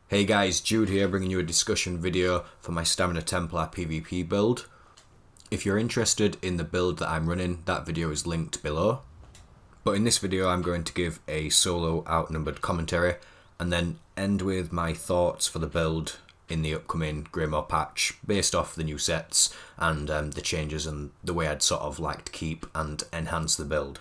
Hey guys, Jude here, bringing you a discussion video for my Stamina Templar PvP build. If you're interested in the build that I'm running, that video is linked below. But in this video I'm going to give a solo outnumbered commentary and then end with my thoughts for the build in the upcoming Greymoor patch based off the new sets and the changes and the way I'd sort of like to keep and enhance the build.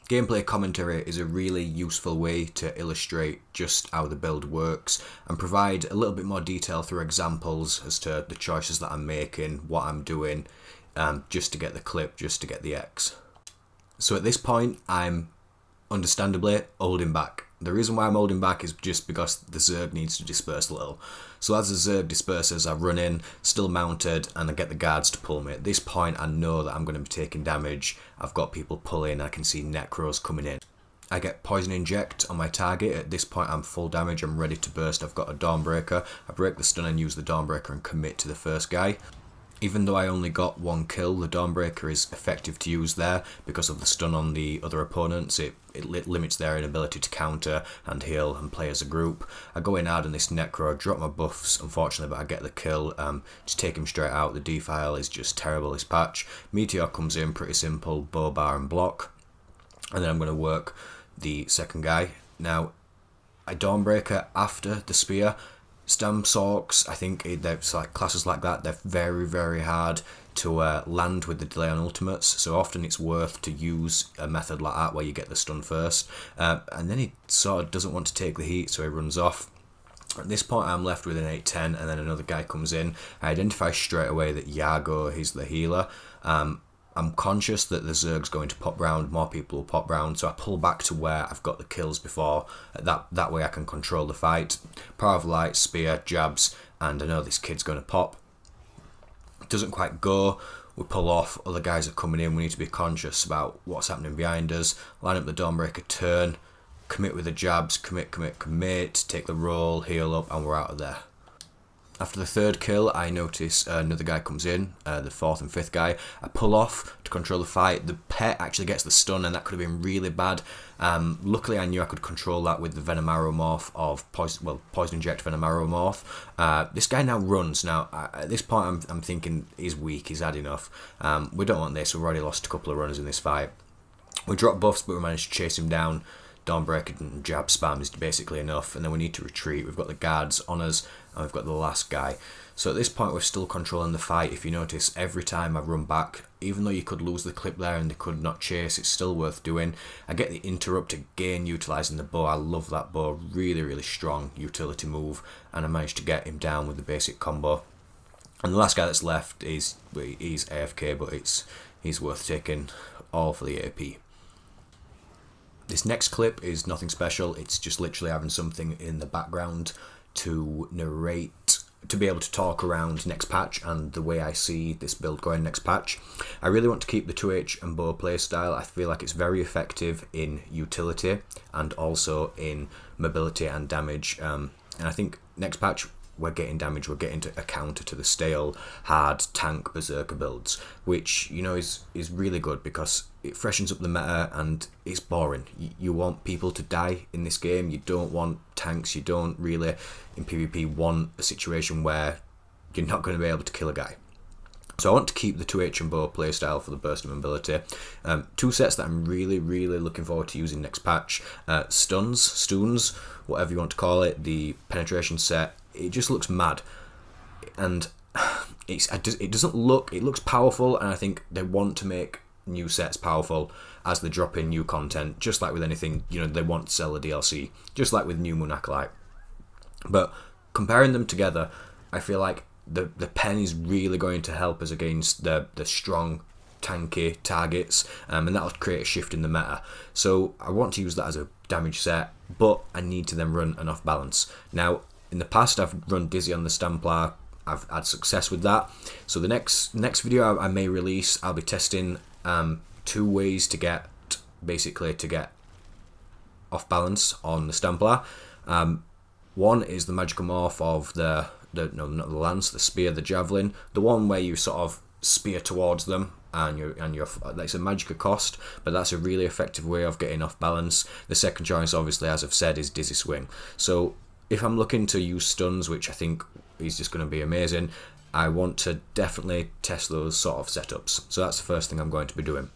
Gameplay commentary is a really useful way to illustrate just how the build works and provide a little bit more detail through examples as to the choices that I'm making, what I'm doing, just to get the clip, just to get the X. So at this point I'm understandably holding back. The reason why I'm holding back is just because the Zerg needs to disperse a little. So as the Zerg disperses, I run in, still mounted, and I get the guards to pull me. At this point, I know that I'm going to be taking damage. I've got people pulling, I can see Necros coming in. I get Poison Inject on my target. At this point, I'm full damage, I'm ready to burst. I've got a Dawnbreaker. I break the stun and use the Dawnbreaker and commit to the first guy. Even though I only got one kill, the Dawnbreaker is effective to use there because of the stun on the other opponents. It limits their inability to counter and heal and play as a group. I go in hard on this Necro, drop my buffs unfortunately, but I get the kill. Just take him straight out. The defile is just terrible this patch. Meteor comes in, pretty simple, bow bar and block. And then I'm going to work the second guy. Now, a Dawnbreaker after the spear. Stamsorks, I think there's like classes like that, they're very, very hard to land with the delay on ultimates, so often it's worth to use a method like that where you get the stun first, and then he sort of doesn't want to take the heat, so he runs off. At this point I'm left with an 8-10 and then another guy comes in. I identify straight away that Yago, he's the healer. I'm conscious that the Zerg's going to pop round, more people will pop round, so I pull back to where I've got the kills before. That way I can control the fight. Power of Light, Spear, Jabs, and I know this kid's going to pop. It doesn't quite go, we pull off, other guys are coming in, we need to be conscious about what's happening behind us. Line up the Dawnbreaker turn, commit with the Jabs, commit, take the roll, heal up, and we're out of there. After the third kill, I notice another guy comes in, the fourth and fifth guy. I pull off to control the fight. The pet actually gets the stun, and that could have been really bad. Luckily, I knew I could control that with the Venom Arrow morph of Poison Inject Venom Arrow morph. This guy now runs. Now, at this point, I'm thinking he's weak, he's had enough. We don't want this, we've already lost a couple of runners in this fight. We drop buffs, but we managed to chase him down. Dawnbreaker and jab spam is basically enough, and then we need to retreat. We've got the guards on us, and we've got the last guy. So at this point we're still controlling the fight. If you notice, every time I run back, even though you could lose the clip there and they could not chase, it's still worth doing. I get the interrupt again, utilising the bow. I love that bow, really, really strong utility move, and I managed to get him down with the basic combo. And the last guy that's left he's AFK, but he's worth taking all for the AP. This next clip is nothing special, it's just literally having something in the background to narrate, to be able to talk around next patch and the way I see this build going next patch. I really want to keep the 2H and bow playstyle. I feel like it's very effective in utility and also in mobility and damage, and I think next patch we're getting damage, we're getting to a counter to the stale, hard tank berserker builds, which, you know, is really good because it freshens up the meta and it's boring. You want people to die in this game, you don't want tanks, you don't really, in PvP, want a situation where you're not going to be able to kill a guy. So I want to keep the 2H and bow playstyle for the burst of mobility. Two sets that I'm really, really looking forward to using next patch. Stuns, whatever you want to call it, the penetration set, it just looks mad. And it looks powerful, and I think they want to make new sets powerful as they drop in new content, just like with anything, you know, they want to sell a DLC, just like with New Moon Acolyte. But comparing them together, I feel like the pen is really going to help us against the strong tanky targets, and that'll create a shift in the meta. So I want to use that as a damage set, but I need to then run an off balance. Now, in the past I've run Dizzy on the Stamplar, I've had success with that. So the next video I may release, I'll be testing two ways to get off balance on the Stamplar. One is the magical morph of no, not the lance, the spear, the javelin, the one where you sort of spear towards them and your that's a Magicka cost, but that's a really effective way of getting off balance. The second choice, obviously, as I've said, is Dizzy Swing. So if I'm looking to use stuns, which I think is just going to be amazing, I want to definitely test those sort of setups. So that's the first thing I'm going to be doing.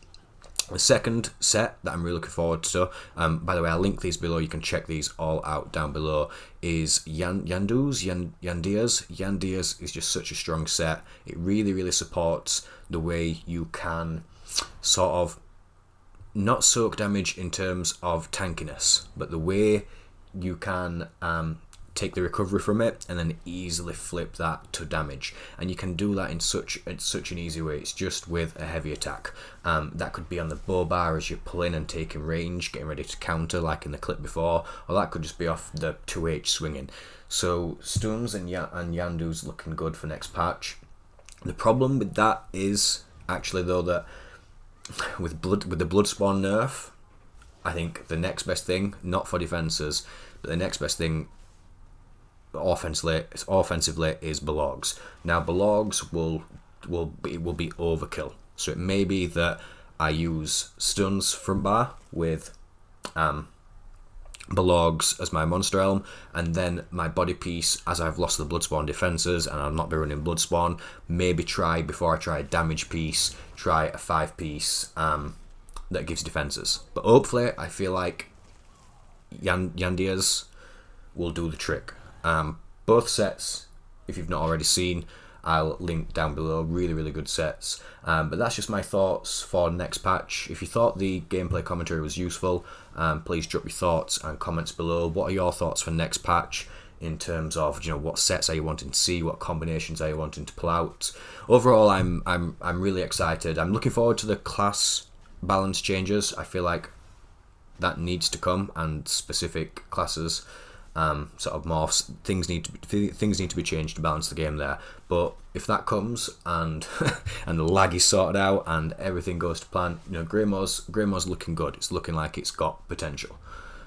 The second set that I'm really looking forward to, by the way, I'll link these below, you can check these all out down below, is Yandias. Yandias is just such a strong set. It really supports the way you can sort of not soak damage in terms of tankiness, but the way you can take the recovery from it and then easily flip that to damage, and you can do that in such an easy way. It's just with a heavy attack. That could be on the bow bar as you're pulling and taking range, getting ready to counter like in the clip before, or that could just be off the 2H swinging. So stuns and Yandu's looking good for next patch. The problem with that is actually though that with the Bloodspawn nerf, I think the next best thing, not for defenses, but the next best thing offensively is Balogs. Now Balogs will be overkill, so it may be that I use stuns front bar with Balogs as my monster elm, and then my body piece, as I've lost the Bloodspawn defenses and I'll not be running Bloodspawn, maybe before I try a damage piece, try a 5-piece that gives defenses. But hopefully I feel like Yandias will do the trick. Both sets, if you've not already seen, I'll link down below. Really good sets. But that's just my thoughts for next patch. If you thought the gameplay commentary was useful, please drop your thoughts and comments below. What are your thoughts for next patch in terms of, you know, what sets are you wanting to see, what combinations are you wanting to pull out? Overall, I'm really excited. I'm looking forward to the class balance changes. I feel like that needs to come, and specific classes. Sort of morphs, things need to be changed to balance the game there. But if that comes and and the lag is sorted out and everything goes to plan, you know, Greymoor's looking good. It's looking like it's got potential.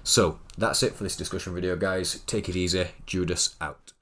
So that's it for this discussion video, guys. Take it easy. Judas out.